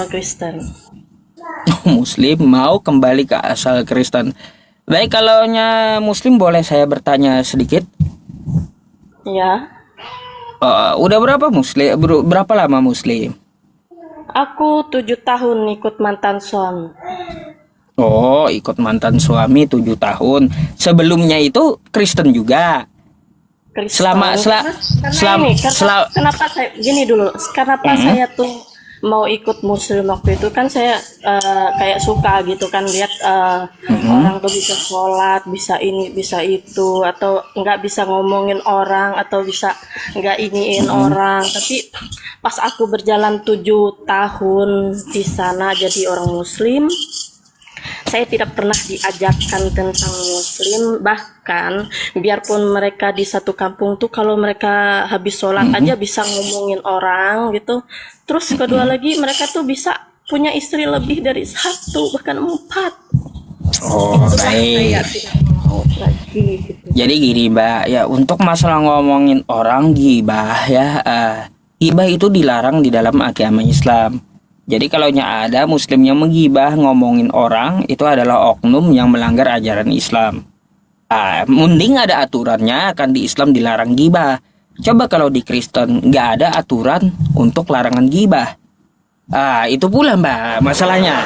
Kristen. Muslim mau kembali ke asal Kristen. Baik, kalau Muslim boleh saya bertanya sedikit? Ya, Udah berapa Muslim? Berapa lama Muslim? aku 7 tahun ikut mantan suami. Oh, ikut mantan suami 7 tahun. Sebelumnya itu Kristen juga. Kristen. Selama Kenapa saya gini dulu? Kenapa saya tuh mau ikut Muslim waktu itu kan saya kayak suka gitu kan lihat orang tuh bisa sholat, bisa ini, bisa itu, atau nggak bisa ngomongin orang, atau bisa nggak iniin orang. Tapi pas aku berjalan 7 tahun di sana jadi orang Muslim, saya tidak pernah diajarkan tentang Muslim. Bahkan biarpun mereka di satu kampung tuh kalau mereka habis sholat aja bisa ngomongin orang gitu. Terus kedua lagi mereka tuh bisa punya istri lebih dari 1 bahkan 4. Oh, Saya baik. tidak mau lagi gitu. Jadi gini, Mbak, ya untuk masalah ngomongin orang gibah ya, gibah itu dilarang di dalam agama Islam. Jadi kalau ada Muslim yang menggibah ngomongin orang, itu adalah oknum yang melanggar ajaran Islam. Mending ada aturannya, kan di Islam dilarang gibah. Coba kalau di Kristen nggak ada aturan untuk larangan gibah. Itu pula Mbak masalahnya.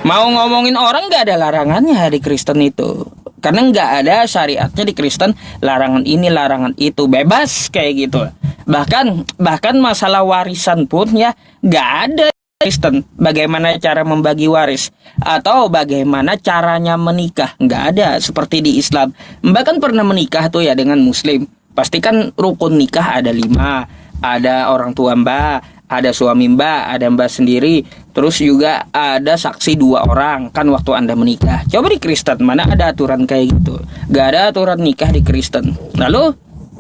Mau ngomongin orang nggak ada larangannya di Kristen itu. Karena nggak ada syariatnya di Kristen, larangan ini, larangan itu, bebas kayak gitu. Bahkan masalah warisan pun ya nggak ada Kristen. Bagaimana cara membagi waris atau bagaimana caranya menikah, nggak ada seperti di Islam. Mbak kan pernah menikah tuh ya dengan Muslim. Pastikan rukun nikah ada 5. Ada orang tua Mbak, ada suami Mbak, ada Mbak sendiri. Terus juga ada saksi 2 orang kan waktu Anda menikah. Coba di Kristen mana ada aturan kayak gitu? Gak ada aturan nikah di Kristen. Lalu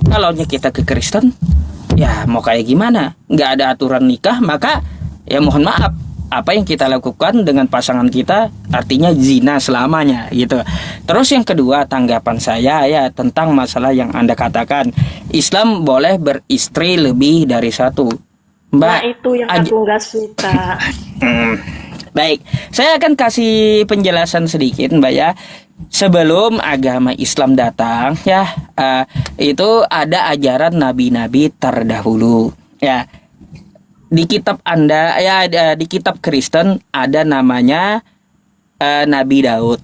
kalau kita ke Kristen, ya mau kayak gimana? Gak ada aturan nikah, maka ya mohon maaf, apa yang kita lakukan dengan pasangan kita artinya zina selamanya gitu. Terus yang kedua, tanggapan saya ya tentang masalah yang Anda katakan, Islam boleh beristri lebih dari 1. Mbak, Nah itu yang aku nggak suka. Baik, saya akan kasih penjelasan sedikit Mbak ya. Sebelum agama Islam datang ya, itu ada ajaran nabi-nabi terdahulu ya. Di kitab Anda ya, di kitab Kristen ada namanya Nabi Daud.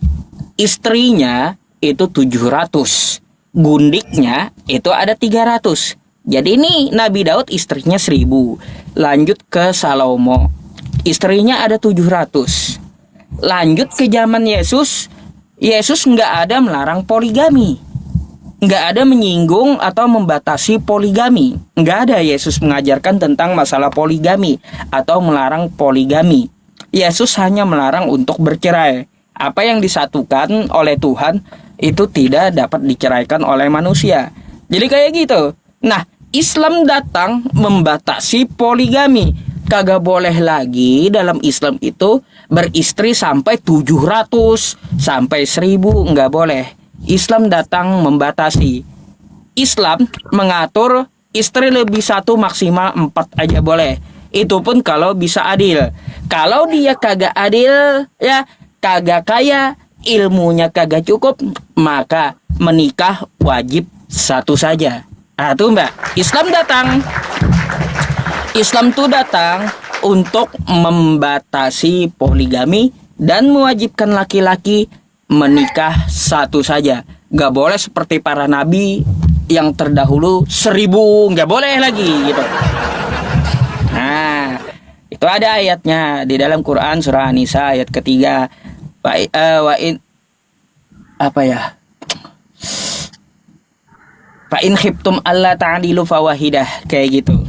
Istrinya itu 700, gundiknya itu ada 300. Jadi ini Nabi Daud istrinya 1000. Lanjut ke Salomo, istrinya ada 700. Lanjut ke zaman Yesus, Yesus nggak ada melarang poligami, nggak ada menyinggung atau membatasi poligami. Nggak ada Yesus mengajarkan tentang masalah poligami atau melarang poligami. Yesus hanya melarang untuk bercerai. Apa yang disatukan oleh Tuhan itu tidak dapat diceraikan oleh manusia. Jadi kayak gitu. Nah, Islam datang membatasi poligami. Kagak boleh lagi dalam Islam itu beristri sampai 700, sampai 1000, nggak boleh. Islam datang membatasi. Islam mengatur istri lebih 1 maksimal 4 aja boleh. Itu pun kalau bisa adil. Kalau dia kagak adil, ya kagak kaya, ilmunya kagak cukup, maka menikah wajib 1 saja. Tuh Mbak, Islam tuh datang untuk membatasi poligami dan mewajibkan laki-laki menikah 1 saja. Gak boleh seperti para nabi yang terdahulu 1000, gak boleh lagi gitu. Nah, itu ada ayatnya di dalam Quran surah An-Nisa ayat ketiga. Fa in khiftum alla ta'dilu fawahidah, kayak gitu.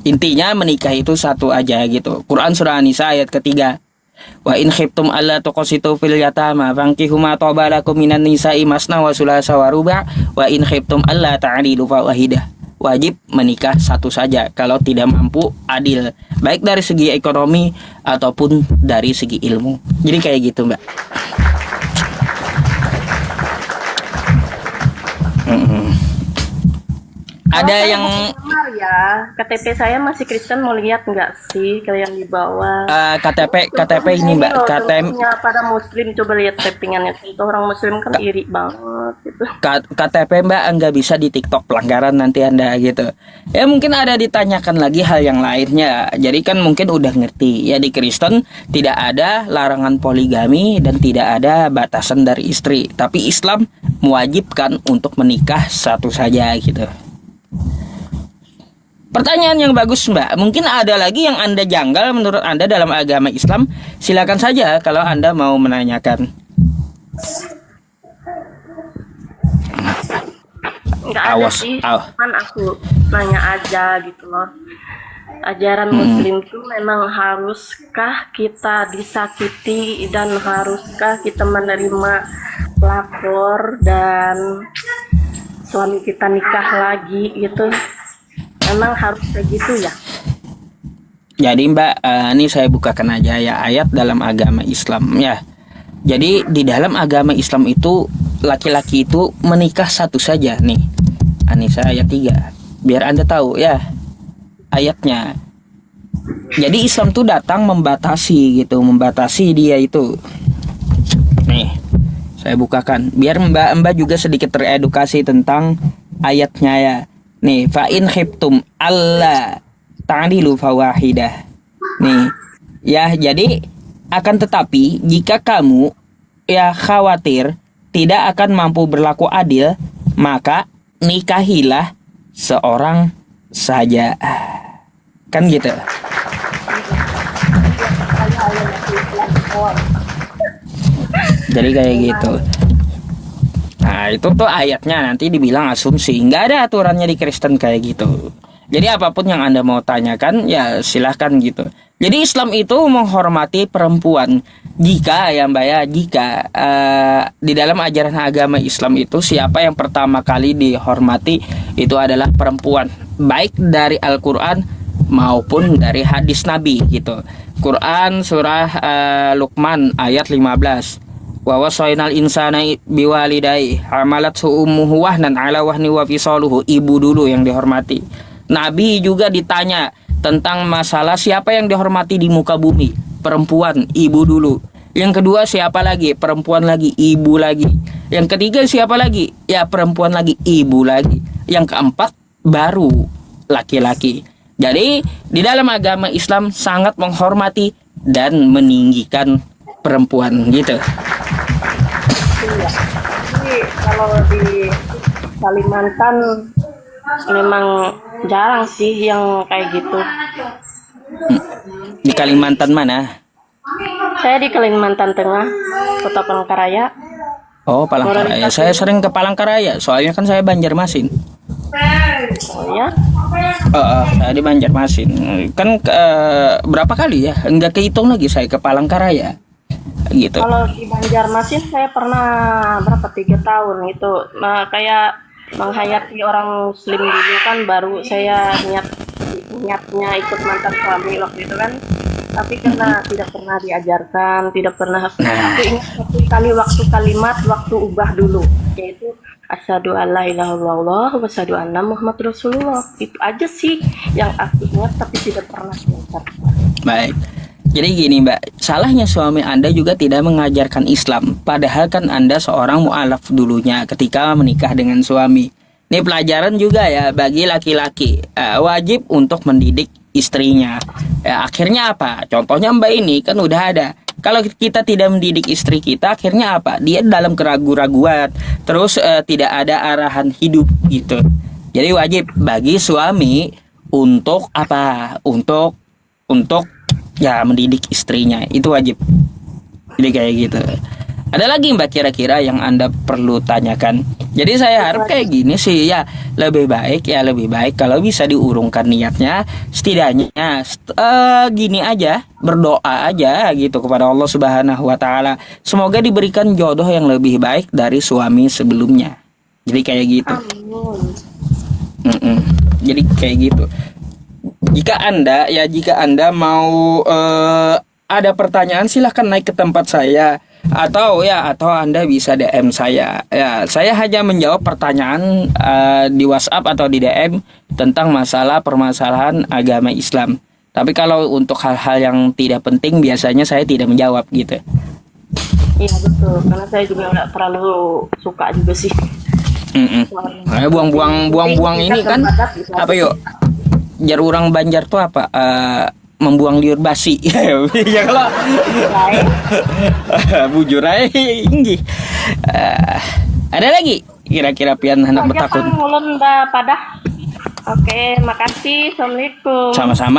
Intinya menikah itu 1 aja gitu. Quran surah An-Nisa ayat ketiga. Wa in khiftum alla tuqsitu fil yatama fankihu ma taba lakum minan nisa'i masna wa sulasa wa ruba' wa in khiftum alla ta'dilu fawahidah. Wajib menikah 1 saja kalau tidak mampu adil, baik dari segi ekonomi ataupun dari segi ilmu. Jadi kayak gitu Mbak. Ada saya yang bukan kamar ya. KTP saya masih Kristen, mau lihat nggak sih kalau yang di bawah? KTP ini Ini Mbak, loh KTM contohnya pada Muslim, coba lihat tappingannya. Contoh orang Muslim kan iri banget gitu. KTP Mbak nggak bisa di TikTok, pelanggaran nanti Anda gitu. Ya mungkin ada ditanyakan lagi hal yang lainnya. Jadi kan mungkin udah ngerti ya, di Kristen tidak ada larangan poligami dan tidak ada batasan dari istri. Tapi Islam mewajibkan untuk menikah satu saja gitu. Pertanyaan yang bagus Mbak. Mungkin ada lagi yang Anda janggal menurut Anda dalam agama Islam. Silakan saja kalau Anda mau menanyakan. Nggak ada Awas, sih, awas. cuman aku nanya aja gitu loh. Ajaran Muslim itu memang haruskah kita disakiti dan haruskah kita menerima pelakor dan suami kita nikah lagi gitu? Memang harus kayak gitu ya? Jadi Mbak, ini saya bukakan aja ya ayat dalam agama Islam ya. Jadi di dalam agama Islam itu laki-laki itu menikah satu saja nih. Anisa ayat 3. Biar Anda tahu ya ayatnya. Jadi Islam tuh datang membatasi gitu, membatasi dia itu. Nih, saya bukakan biar Mbak juga sedikit teredukasi tentang ayatnya ya. Nih, fa in khiftum alla ta'dilu fawahidah. Nih, ya jadi akan tetapi jika kamu ya khawatir tidak akan mampu berlaku adil, maka nikahilah seorang saja. Kan gitu. Jadi kayak gitu. Nah itu tuh ayatnya, nanti dibilang asumsi. Nggak ada aturannya di Kristen kayak gitu. Jadi apapun yang Anda mau tanyakan ya silahkan gitu. Jadi Islam itu menghormati perempuan. Jika ya Mbak ya, jika di dalam ajaran agama Islam itu siapa yang pertama kali dihormati itu adalah perempuan. Baik dari Al-Quran maupun dari hadis Nabi gitu. Quran surah Luqman ayat 15. Wa wasainal insana biwalidai hamalat ummuhu wahnan ala wahni wa fisaluhu. Ibu dulu yang dihormati. Nabi juga ditanya tentang masalah siapa yang dihormati di muka bumi. Perempuan, ibu dulu. Yang kedua siapa lagi? Perempuan lagi, ibu lagi. Yang ketiga siapa lagi? Ya perempuan lagi, ibu lagi. Yang keempat baru laki-laki. Jadi di dalam agama Islam sangat menghormati dan meninggikan perempuan gitu. Iya. Jadi kalau di Kalimantan memang jarang sih yang kayak gitu. Di Kalimantan mana? Saya di Kalimantan Tengah, Kota Palangkaraya. Oh, Palangkaraya. Saya sering ke Palangkaraya, soalnya kan saya Banjarmasin. Oh ya? Saya di Banjarmasin. Kan berapa kali ya? Enggak kehitung lagi saya ke Palangkaraya. Gitu. Kalau di Banjarmasin saya pernah berapa 3 tahun itu. Nah, kayak menghayati orang Muslim dulu kan, baru saya niatnya ikut mantan suami waktu itu kan. Tapi karena tidak pernah diajarkan, tidak pernah. Aku ingat satu kali waktu kalimat waktu ubah dulu, yaitu asyhadu alla ilaha illallah wa asyhadu anna Muhammad Rasulullah. Itu aja sih yang aku ingat, tapi tidak pernah diajarkan. Baik. Jadi gini Mbak, salahnya suami Anda juga tidak mengajarkan Islam. Padahal kan Anda seorang mu'alaf dulunya ketika menikah dengan suami. Ini pelajaran juga ya bagi laki-laki, wajib untuk mendidik istrinya. Akhirnya apa? Contohnya Mbak ini kan udah ada. Kalau kita tidak mendidik istri kita, akhirnya apa? Dia dalam keraguan-raguan, terus tidak ada arahan hidup gitu. Jadi wajib bagi suami untuk apa? Untuk ya mendidik istrinya, itu wajib. Jadi kayak gitu. Ada lagi Mbak kira-kira yang Anda perlu tanyakan? Jadi saya harap kayak gini sih ya, lebih baik kalau bisa diurungkan niatnya, setidaknya gini aja, berdoa aja gitu kepada Allah Subhanahu wa taala. Semoga diberikan jodoh yang lebih baik dari suami sebelumnya. Jadi kayak gitu. Jadi kayak gitu. Jika Anda mau ada pertanyaan, silahkan naik ke tempat saya. atau Anda bisa DM saya. Ya, saya hanya menjawab pertanyaan di WhatsApp atau di DM tentang permasalahan agama Islam. Tapi kalau untuk hal-hal yang tidak penting biasanya saya tidak menjawab gitu. Iya betul, karena saya juga nggak terlalu suka juga sih. Buang-buang ini kan apa yuk? Jar orang Banjar tuh apa? Membuang liur basi. Ya kalau bujur aja inggih. Ada lagi kira-kira pian hendak bertakun. Mulun dah pada. Oke, makasih. Assalamualaikum. Sama-sama.